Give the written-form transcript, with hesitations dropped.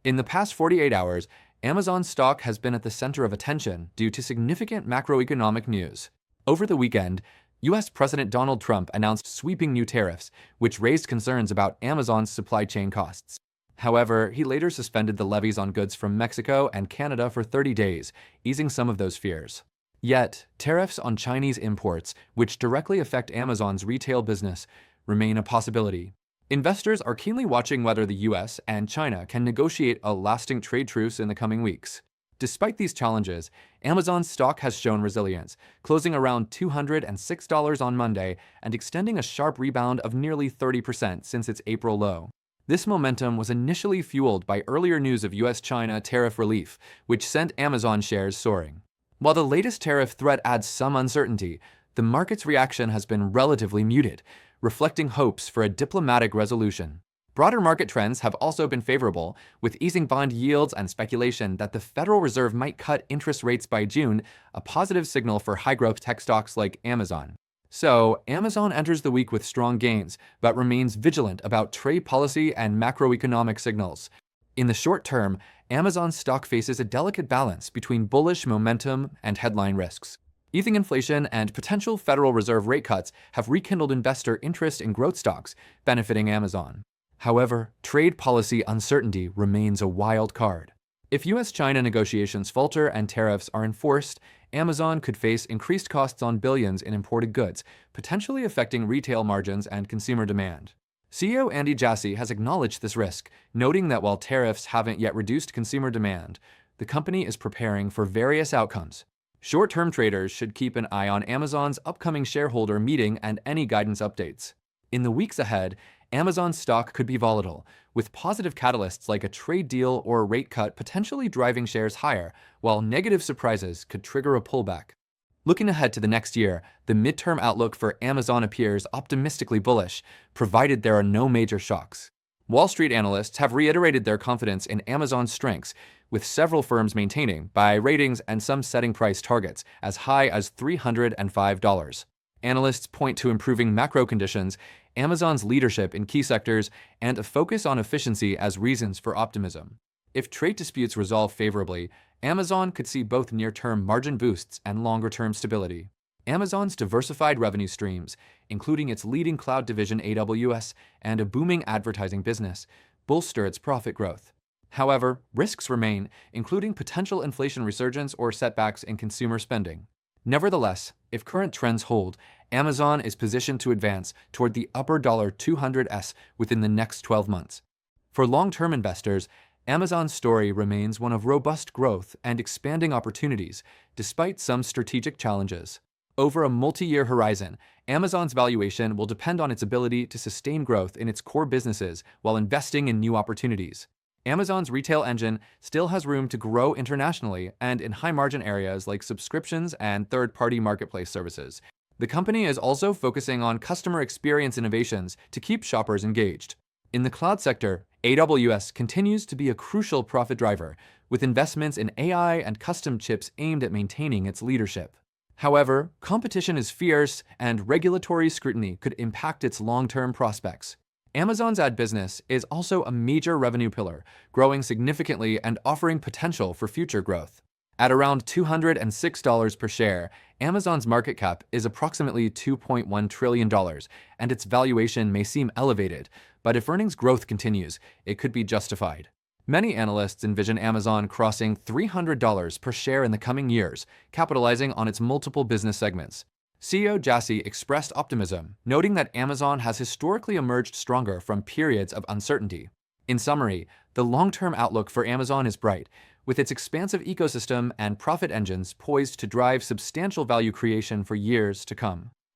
In the past 48 hours, Amazon stock has been at the center of attention due to significant macroeconomic news. Over the weekend, U.S. President Donald Trump announced sweeping new tariffs, which raised concerns about Amazon's supply chain costs. However, he later suspended the levies on goods from Mexico and Canada for 30 days, easing some of those fears. Yet, tariffs on Chinese imports, which directly affect Amazon's retail business, remain a possibility. Investors are keenly watching whether the US and China can negotiate a lasting trade truce in the coming weeks. Despite these challenges, Amazon's stock has shown resilience, closing around $206 on Monday and extending a sharp rebound of nearly 30% since its April low. This momentum was initially fueled by earlier news of US-China tariff relief, which sent Amazon shares soaring. While the latest tariff threat adds some uncertainty, the market's reaction has been relatively muted, reflecting hopes for a diplomatic resolution. Broader market trends have also been favorable, with easing bond yields and speculation that the Federal Reserve might cut interest rates by June, a positive signal for high-growth tech stocks like Amazon. So, Amazon enters the week with strong gains, but remains vigilant about trade policy and macroeconomic signals. In the short term, Amazon's stock faces a delicate balance between bullish momentum and headline risks. Easing inflation and potential Federal Reserve rate cuts have rekindled investor interest in growth stocks, benefiting Amazon. However, trade policy uncertainty remains a wild card. If US-China negotiations falter and tariffs are enforced, Amazon could face increased costs on billions in imported goods, potentially affecting retail margins and consumer demand. CEO Andy Jassy has acknowledged this risk, noting that while tariffs haven't yet reduced consumer demand, the company is preparing for various outcomes. Short-term traders should keep an eye on Amazon's upcoming shareholder meeting and any guidance updates. In the weeks ahead, Amazon's stock could be volatile, with positive catalysts like a trade deal or a rate cut potentially driving shares higher, while negative surprises could trigger a pullback. Looking ahead to the next year, the midterm outlook for Amazon appears optimistically bullish, provided there are no major shocks. Wall Street analysts have reiterated their confidence in Amazon's strengths, with several firms maintaining buy ratings and some setting price targets as high as $305. Analysts point to improving macro conditions, Amazon's leadership in key sectors, and a focus on efficiency as reasons for optimism. If trade disputes resolve favorably, Amazon could see both near-term margin boosts and longer-term stability. Amazon's diversified revenue streams, including its leading cloud division AWS and a booming advertising business, bolster its profit growth. However, risks remain, including potential inflation resurgence or setbacks in consumer spending. Nevertheless, if current trends hold, Amazon is positioned to advance toward the upper $200s within the next 12 months. For long-term investors, Amazon's story remains one of robust growth and expanding opportunities, despite some strategic challenges. Over a multi-year horizon, Amazon's valuation will depend on its ability to sustain growth in its core businesses while investing in new opportunities. Amazon's retail engine still has room to grow internationally and in high-margin areas like subscriptions and third-party marketplace services. The company is also focusing on customer experience innovations to keep shoppers engaged. In the cloud sector, AWS continues to be a crucial profit driver, with investments in AI and custom chips aimed at maintaining its leadership. However, competition is fierce, and regulatory scrutiny could impact its long-term prospects. Amazon's ad business is also a major revenue pillar, growing significantly and offering potential for future growth. At around $206 per share, Amazon's market cap is approximately $2.1 trillion, and its valuation may seem elevated, but if earnings growth continues, it could be justified. Many analysts envision Amazon crossing $300 per share in the coming years, capitalizing on its multiple business segments. CEO Jassy expressed optimism, noting that Amazon has historically emerged stronger from periods of uncertainty. In summary, the long-term outlook for Amazon is bright, with its expansive ecosystem and profit engines poised to drive substantial value creation for years to come.